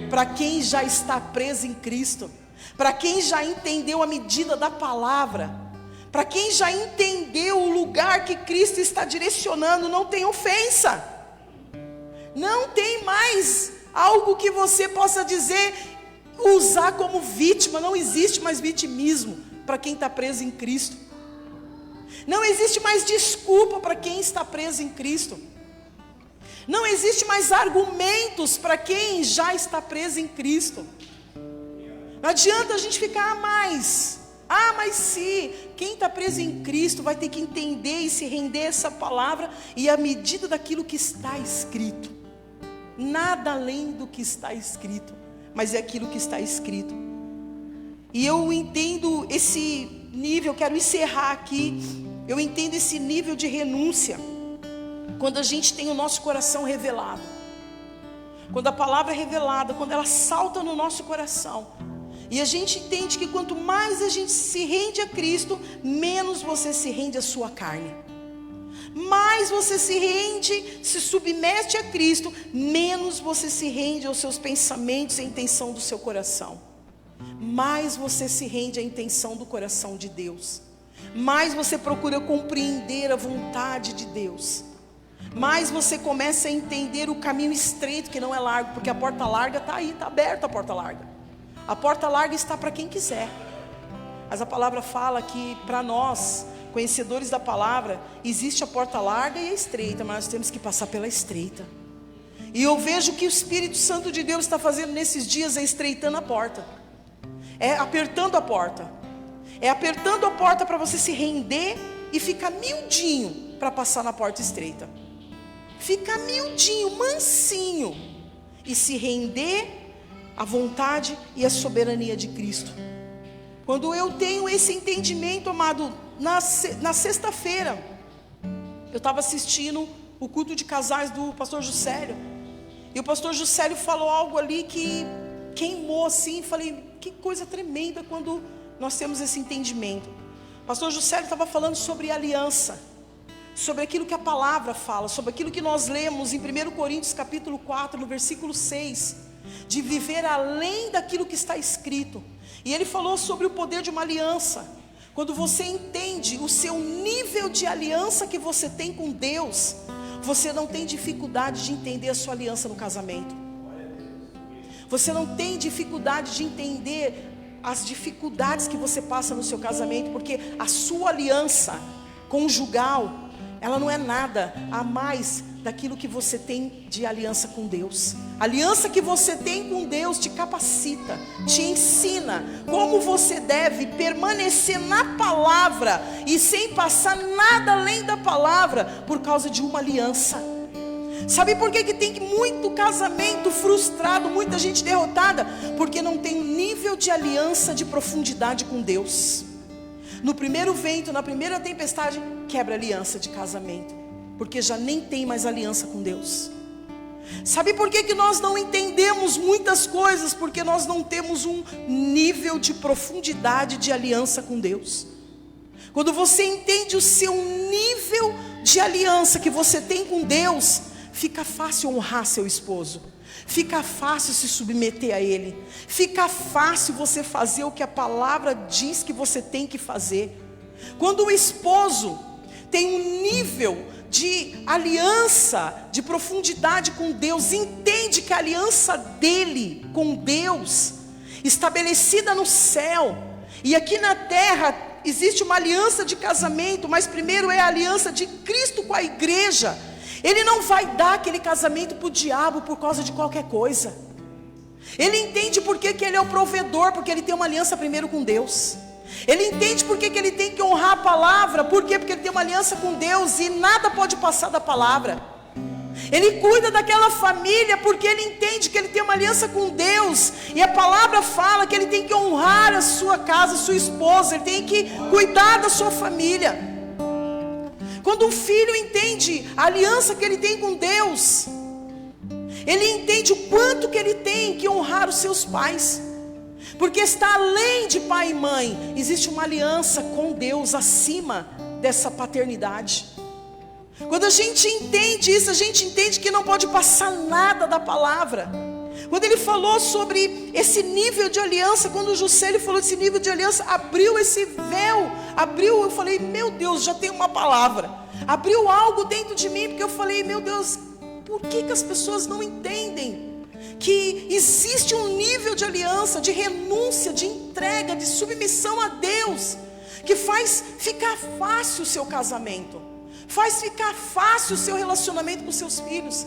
para quem já está preso em Cristo, para quem já entendeu a medida da palavra. Para quem já entendeu o lugar que Cristo está direcionando, não tem ofensa. Não tem mais algo que você possa dizer, usar como vítima. Não existe mais vitimismo para quem está preso em Cristo. Não existe mais desculpa para quem está preso em Cristo. Não existe mais argumentos para quem já está preso em Cristo. Não adianta a gente ficar mais. Mas se quem está preso em Cristo vai ter que entender e se render a essa palavra e à medida daquilo que está escrito. Nada além do que está escrito, mas é aquilo que está escrito. E eu entendo esse nível, quero encerrar aqui. Eu entendo esse nível de renúncia quando a gente tem o nosso coração revelado. Quando a palavra é revelada, quando ela salta no nosso coração. E a gente entende que quanto mais a gente se rende a Cristo, menos você se rende à sua carne. Mais você se rende, se submete a Cristo, menos você se rende aos seus pensamentos e à intenção do seu coração. Mais você se rende à intenção do coração de Deus. Mais você procura compreender a vontade de Deus. Mais você começa a entender o caminho estreito, que não é largo, porque a porta larga está aí, está aberta a porta larga. A porta larga está para quem quiser. Mas a palavra fala que para nós, conhecedores da palavra, existe a porta larga e a estreita, mas nós temos que passar pela estreita. E eu vejo que o Espírito Santo de Deus está fazendo nesses dias, é estreitando a porta. É apertando a porta. É apertando a porta para você se render e ficar miudinho para passar na porta estreita. Ficar miudinho, mansinho e se render a vontade e a soberania de Cristo. Quando eu tenho esse entendimento, amado, na sexta-feira, eu estava assistindo o culto de casais do pastor Juscelio, e o pastor Juscelio falou algo ali que queimou assim, falei, que coisa tremenda quando nós temos esse entendimento. O pastor Juscelio estava falando sobre aliança, sobre aquilo que a palavra fala, sobre aquilo que nós lemos em 1 Coríntios capítulo 4, no versículo 6, de viver além daquilo que está escrito. E ele falou sobre o poder de uma aliança. Quando você entende o seu nível de aliança que você tem com Deus, você não tem dificuldade de entender a sua aliança no casamento. Você não tem dificuldade de entender as dificuldades que você passa no seu casamento, porque a sua aliança conjugal, ela não é nada a mais daquilo que você tem de aliança com Deus. A aliança que você tem com Deus te capacita, te ensina como você deve permanecer na palavra e sem passar nada além da palavra, por causa de uma aliança. Sabe por que tem muito casamento frustrado, muita gente derrotada? Porque não tem um nível de aliança de profundidade com Deus. No primeiro vento, na primeira tempestade, quebra a aliança de casamento, porque já nem tem mais aliança com Deus. Sabe por que nós não entendemos muitas coisas? Porque nós não temos um nível de profundidade de aliança com Deus. Quando você entende o seu nível de aliança que você tem com Deus, fica fácil honrar seu esposo, fica fácil se submeter a ele, fica fácil você fazer o que a palavra diz que você tem que fazer. Quando o esposo tem um nível de aliança, de profundidade com Deus, entende que a aliança dele com Deus, estabelecida no céu, e aqui na terra existe uma aliança de casamento, mas primeiro é a aliança de Cristo com a igreja. Ele não vai dar aquele casamento para o diabo por causa de qualquer coisa. Ele entende por que ele é o provedor, porque ele tem uma aliança primeiro com Deus. Ele entende por que ele tem que honrar a palavra. Por quê? Porque ele tem uma aliança com Deus e nada pode passar da palavra. Ele cuida daquela família porque ele entende que ele tem uma aliança com Deus. E a palavra fala que ele tem que honrar a sua casa, a sua esposa. Ele tem que cuidar da sua família. Quando um filho entende a aliança que ele tem com Deus, ele entende o quanto que ele tem que honrar os seus pais. Porque está além de pai e mãe, existe uma aliança com Deus acima dessa paternidade. Quando a gente entende isso, a gente entende que não pode passar nada da palavra. Quando ele falou sobre esse nível de aliança, quando o Juscelio falou desse nível de aliança, abriu esse véu, eu falei, meu Deus, já tem uma palavra. Abriu algo dentro de mim, porque eu falei, meu Deus, por que as pessoas não entendem que existe um nível de aliança, de renúncia, de entrega, de submissão a Deus, que faz ficar fácil o seu casamento, faz ficar fácil o seu relacionamento com seus filhos,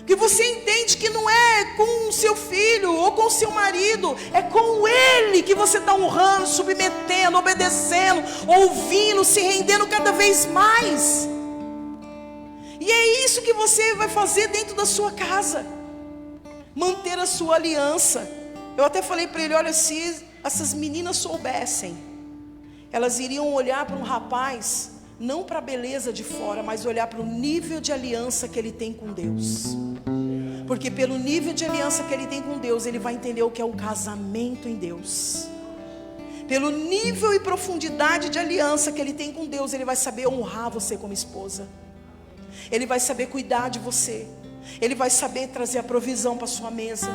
que você entende que não é com o seu filho ou com o seu marido, é com ele que você está honrando, submetendo, obedecendo, ouvindo, se rendendo cada vez mais. E é isso que você vai fazer dentro da sua casa, manter a sua aliança. Eu até falei para ele, olha, se essas meninas soubessem, elas iriam olhar para um rapaz, não para a beleza de fora, mas olhar para o nível de aliança que ele tem com Deus. Porque pelo nível de aliança que ele tem com Deus, ele vai entender o que é um casamento em Deus. Pelo nível e profundidade de aliança que ele tem com Deus, ele vai saber honrar você como esposa. Ele vai saber cuidar de você. Ele vai saber trazer a provisão para a sua mesa.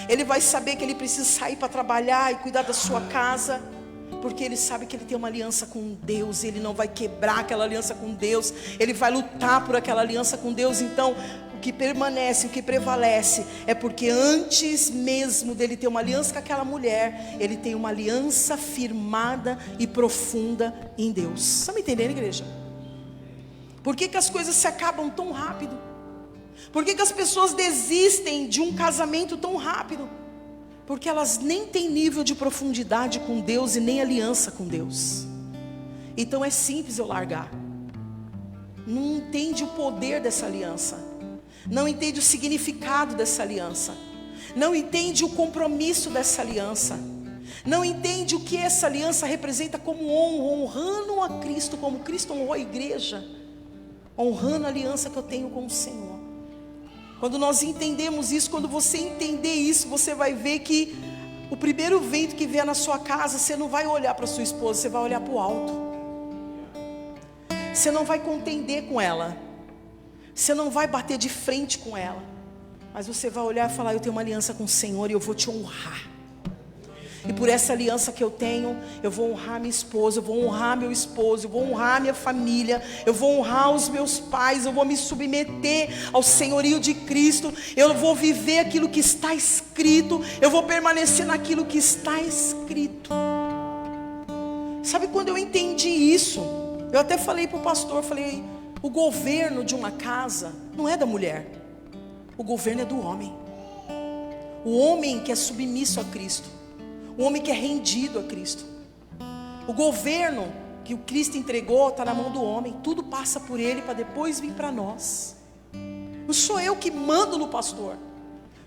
Ele vai saber que ele precisa sair para trabalhar e cuidar da sua casa, porque ele sabe que ele tem uma aliança com Deus, e ele não vai quebrar aquela aliança com Deus. Ele vai lutar por aquela aliança com Deus. Então, o que permanece, o que prevalece, é porque antes mesmo dele ter uma aliança com aquela mulher, ele tem uma aliança firmada e profunda em Deus. Está me entendendo, igreja? Por que as coisas se acabam tão rápido? Por que as pessoas desistem de um casamento tão rápido? Porque elas nem têm nível de profundidade com Deus e nem aliança com Deus. Então é simples eu largar. Não entende o poder dessa aliança, não entende o significado dessa aliança, não entende o compromisso dessa aliança, não entende o que essa aliança representa como honrando a Cristo, como Cristo honrou a igreja, honrando a aliança que eu tenho com o Senhor. Quando nós entendemos isso, quando você entender isso, você vai ver que o primeiro vento que vier na sua casa, você não vai olhar para sua esposa, você vai olhar para o alto. Você não vai contender com ela, você não vai bater de frente com ela, mas você vai olhar e falar, eu tenho uma aliança com o Senhor e eu vou te honrar. E por essa aliança que eu tenho, eu vou honrar minha esposa, eu vou honrar meu esposo, eu vou honrar minha família, eu vou honrar os meus pais, eu vou me submeter ao senhorio de Cristo, eu vou viver aquilo que está escrito, eu vou permanecer naquilo que está escrito. Sabe quando eu entendi isso? Eu até falei para o pastor, falei, o governo de uma casa não é da mulher, o governo é do homem. O homem que é submisso a Cristo, o homem que é rendido a Cristo. O governo que o Cristo entregou está na mão do homem. Tudo passa por ele para depois vir para nós. Não sou eu que mando no pastor,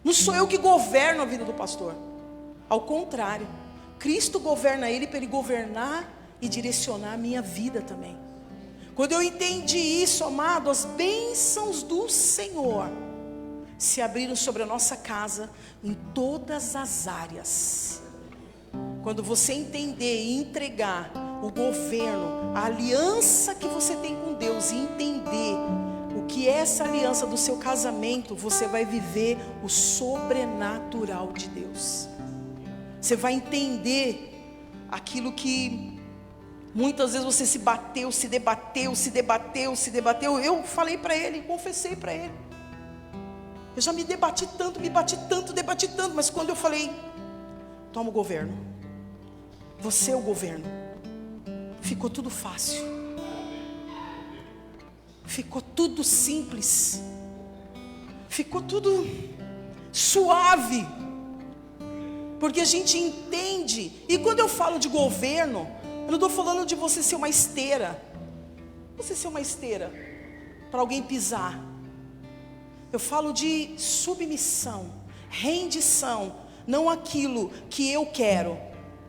não sou eu que governo a vida do pastor. Ao contrário, Cristo governa ele para ele governar e direcionar a minha vida também. Quando eu entendi isso, amado, as bênçãos do Senhor se abriram sobre a nossa casa em todas as áreas. Quando você entender e entregar o governo, a aliança que você tem com Deus, e entender o que é essa aliança do seu casamento, você vai viver o sobrenatural de Deus. Você vai entender aquilo que muitas vezes você se bateu, se debateu. Eu falei para ele, confessei para ele. Eu já me debati tanto, mas quando eu falei, toma o governo, você é o governo, ficou tudo fácil, ficou tudo simples, ficou tudo suave, porque a gente entende. E quando eu falo de governo, eu não estou falando de você ser uma esteira, para alguém pisar. Eu falo de submissão, rendição, não aquilo que eu quero,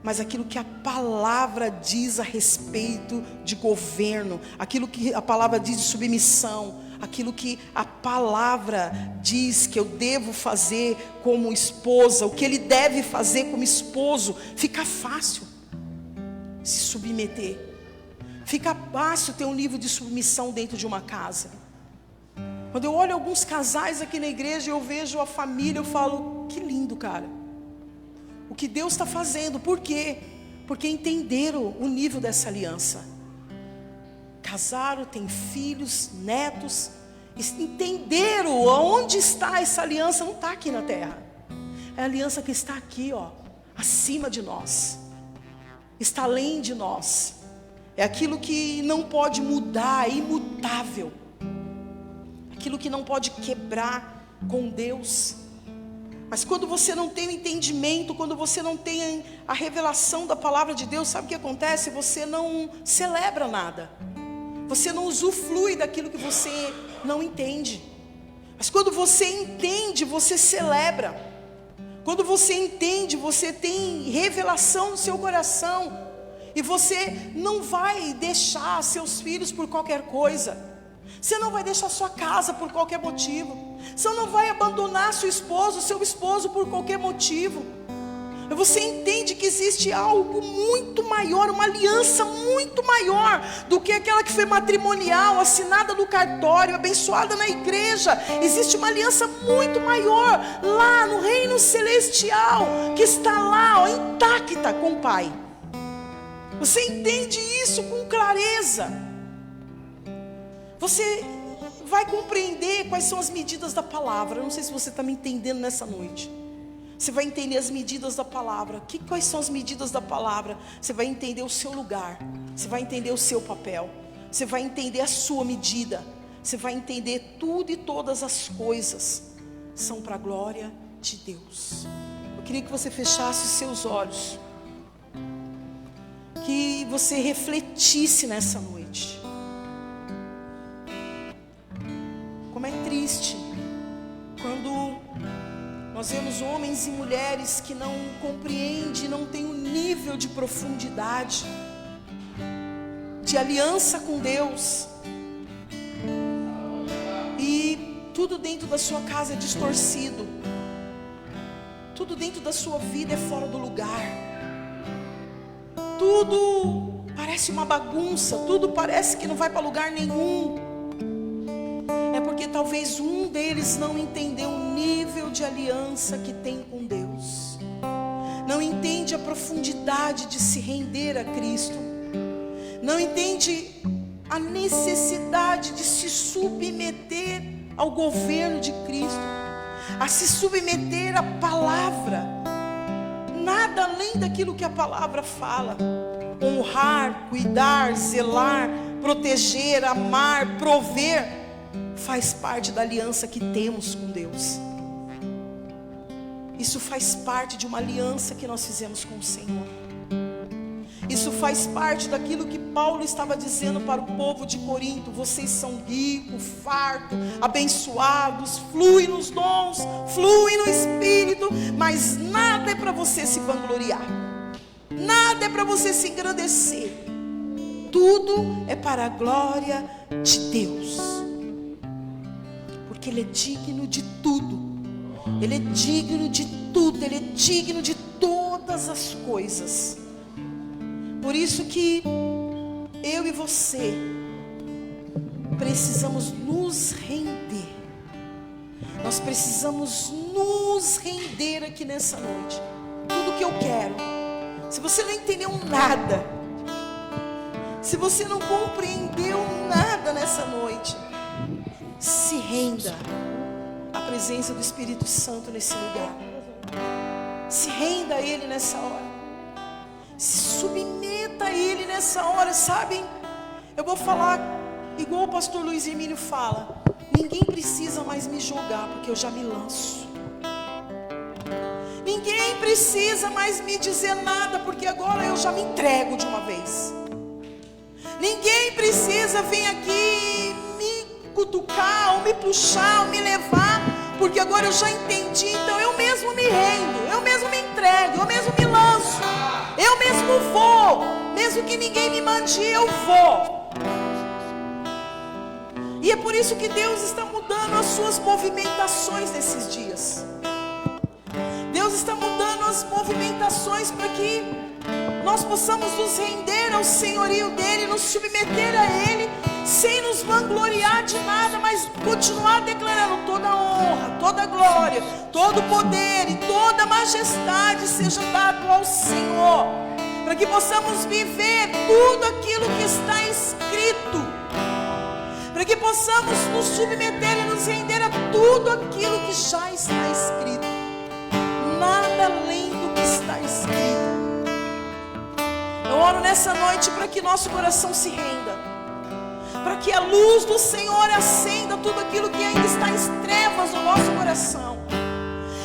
mas aquilo que a palavra diz a respeito de governo, aquilo que a palavra diz de submissão, aquilo que a palavra diz que eu devo fazer como esposa, o que ele deve fazer como esposo, fica fácil se submeter, fica fácil ter um nível de submissão dentro de uma casa. Quando eu olho alguns casais aqui na igreja, eu vejo a família, eu falo, que lindo, cara, o que Deus está fazendo. Por quê? Porque entenderam o nível dessa aliança, casaram, têm filhos, netos, entenderam onde está essa aliança. Não está aqui na terra, é a aliança que está aqui, ó, acima de nós, está além de nós, é aquilo que não pode mudar, é imutável, aquilo que não pode quebrar com Deus. Mas quando você não tem o entendimento, quando você não tem a revelação da palavra de Deus, sabe o que acontece? Você não celebra nada, você não usufrui daquilo que você não entende. Mas quando você entende, você celebra. Quando você entende, você tem revelação no seu coração, e você não vai deixar seus filhos por qualquer coisa, você não vai deixar sua casa por qualquer motivo, você não vai abandonar seu esposo por qualquer motivo. Você entende que existe algo muito maior, uma aliança muito maior do que aquela que foi matrimonial, assinada no cartório, abençoada na igreja. Existe uma aliança muito maior lá no reino celestial, que está lá, ó, intacta com o Pai. Você entende isso com clareza. Você vai compreender quais são as medidas da palavra. Eu não sei se você está me entendendo nessa noite. Você vai entender as medidas da palavra. Quais são as medidas da palavra? Você vai entender o seu lugar, você vai entender o seu papel, você vai entender a sua medida, você vai entender tudo, e todas as coisas são para a glória de Deus. Eu queria que você fechasse os seus olhos, que você refletisse nessa noite. Como é triste quando nós vemos homens e mulheres que não compreendem, não têm um nível de profundidade, de aliança com Deus, e tudo dentro da sua casa é distorcido, tudo dentro da sua vida é fora do lugar, tudo parece uma bagunça, tudo parece que não vai para lugar nenhum. É porque talvez um deles não entendeu o nível de aliança que tem com Deus, não entende a profundidade de se render a Cristo, não entende a necessidade de se submeter ao governo de Cristo, a se submeter à palavra, nada além daquilo que a palavra fala. Honrar, cuidar, zelar, proteger, amar, prover, faz parte da aliança que temos com Deus. Isso faz parte de uma aliança que nós fizemos com o Senhor. Isso faz parte daquilo que Paulo estava dizendo para o povo de Corinto: vocês são ricos, fartos, abençoados, fluem nos dons, fluem no Espírito, mas nada é para você se vangloriar, nada é para você se engrandecer, tudo é para a glória de Deus. Porque Ele é digno de tudo, Ele é digno de tudo, Ele é digno de todas as coisas. Por isso que eu e você precisamos nos render. Nós precisamos nos render aqui nessa noite. Tudo que eu quero, se você não entendeu nada, se você não compreendeu nada nessa noite, se renda à presença do Espírito Santo nesse lugar. Se renda a Ele nessa hora. Se submeta a Ele nessa hora. Sabem, eu vou falar igual o pastor Luiz Emílio fala: ninguém precisa mais me julgar, porque eu já me lanço. Ninguém precisa mais me dizer nada, porque agora eu já me entrego de uma vez. Ninguém precisa vir aqui me cutucar, ou me puxar, ou me levar, porque agora eu já entendi. Então eu mesmo me rendo, eu mesmo me entrego, eu mesmo me lanço, eu mesmo vou, mesmo que ninguém me mande, eu vou. E é por isso que Deus está mudando as suas movimentações nesses dias. Deus está mudando as movimentações para que nós possamos nos render ao senhorio dEle, nos submeter a Ele, sem nos vangloriar de nada, mas continuar declarando toda a honra, toda a glória, todo o poder e toda a majestade seja dado ao Senhor, para que possamos viver tudo aquilo que está escrito, para que possamos nos submeter e nos render a tudo aquilo que já está escrito, nada além do que está escrito. Eu oro nessa noite para que nosso coração se renda, para que a luz do Senhor acenda tudo aquilo que ainda está em trevas no nosso coração,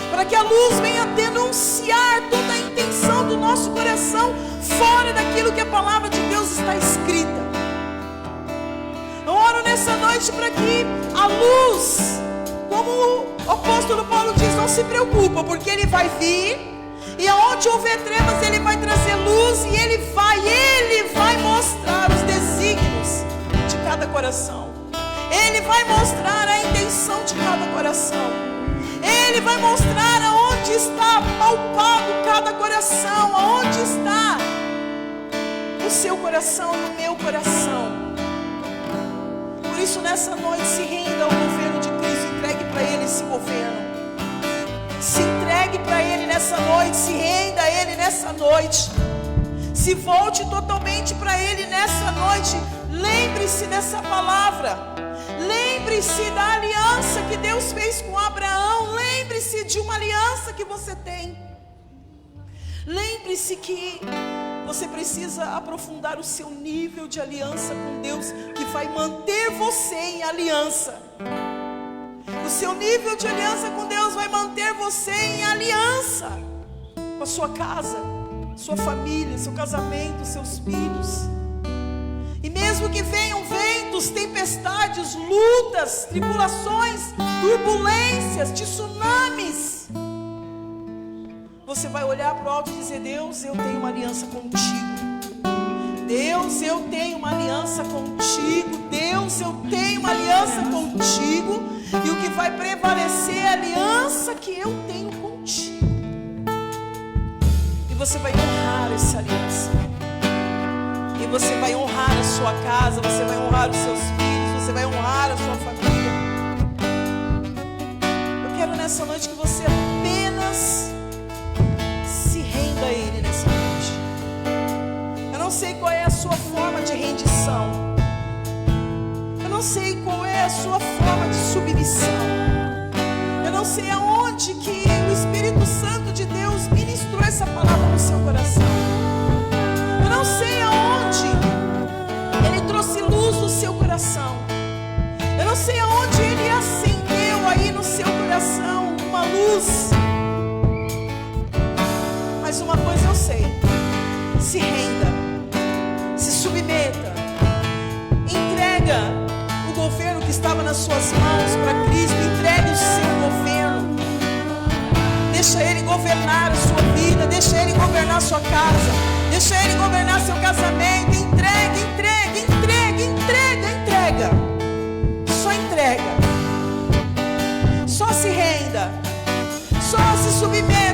para que a luz venha denunciar toda a intenção do nosso coração fora daquilo que a palavra de Deus está escrita. Eu oro nessa noite para que a luz, como o apóstolo Paulo diz, não se preocupa, porque ele vai vir, e aonde houver trevas ele vai trazer luz, e ele vai mostrar os desígnios de cada coração, ele vai mostrar a intenção de cada coração, ele vai mostrar aonde está palpado cada coração, aonde está o seu coração e o meu coração. Por isso nessa noite se renda ao governo de Cristo, entregue para Ele esse governo, se entregue para Ele nessa noite, se renda a Ele nessa noite, se volte totalmente para Ele nessa noite. Lembre-se dessa palavra, lembre-se da aliança que Deus fez com Abraão, lembre-se de uma aliança que você tem, lembre-se que você precisa aprofundar o seu nível de aliança com Deus, que vai manter você em aliança. O seu nível de aliança com Deus vai manter você em aliança com a sua casa, sua família, seu casamento, seus filhos. E mesmo que venham ventos, tempestades, lutas, tribulações, turbulências, tsunamis, você vai olhar para o alto e dizer: Deus, eu tenho uma aliança contigo. Deus, eu tenho uma aliança contigo. Deus, eu tenho uma aliança contigo. E o que vai prevalecer é a aliança que eu tenho contigo. E você vai honrar essa aliança. E você vai honrar a sua casa, você vai honrar os seus filhos, você vai honrar a sua família. Eu quero nessa noite que você apenas se renda a Ele nessa noite. Eu não sei qual é a sua forma de rendição. Eu não sei qual é a sua forma de submissão. Eu não sei aonde que o Espírito Santo de Deus ministrou essa palavra no seu coração. Eu não sei aonde Ele trouxe luz no seu coração. Eu não sei aonde Ele acendeu aí no seu coração uma luz. Mas uma coisa eu sei: se renda, se submeta, entrega o governo que estava nas suas mãos para Cristo, entregue o seu governo, deixa Ele governar a sua vida, deixa Ele governar a sua casa, deixa Ele governar seu casamento. Entrega, entrega, entrega, entrega, entrega, só entrega, só se renda, só se submeta.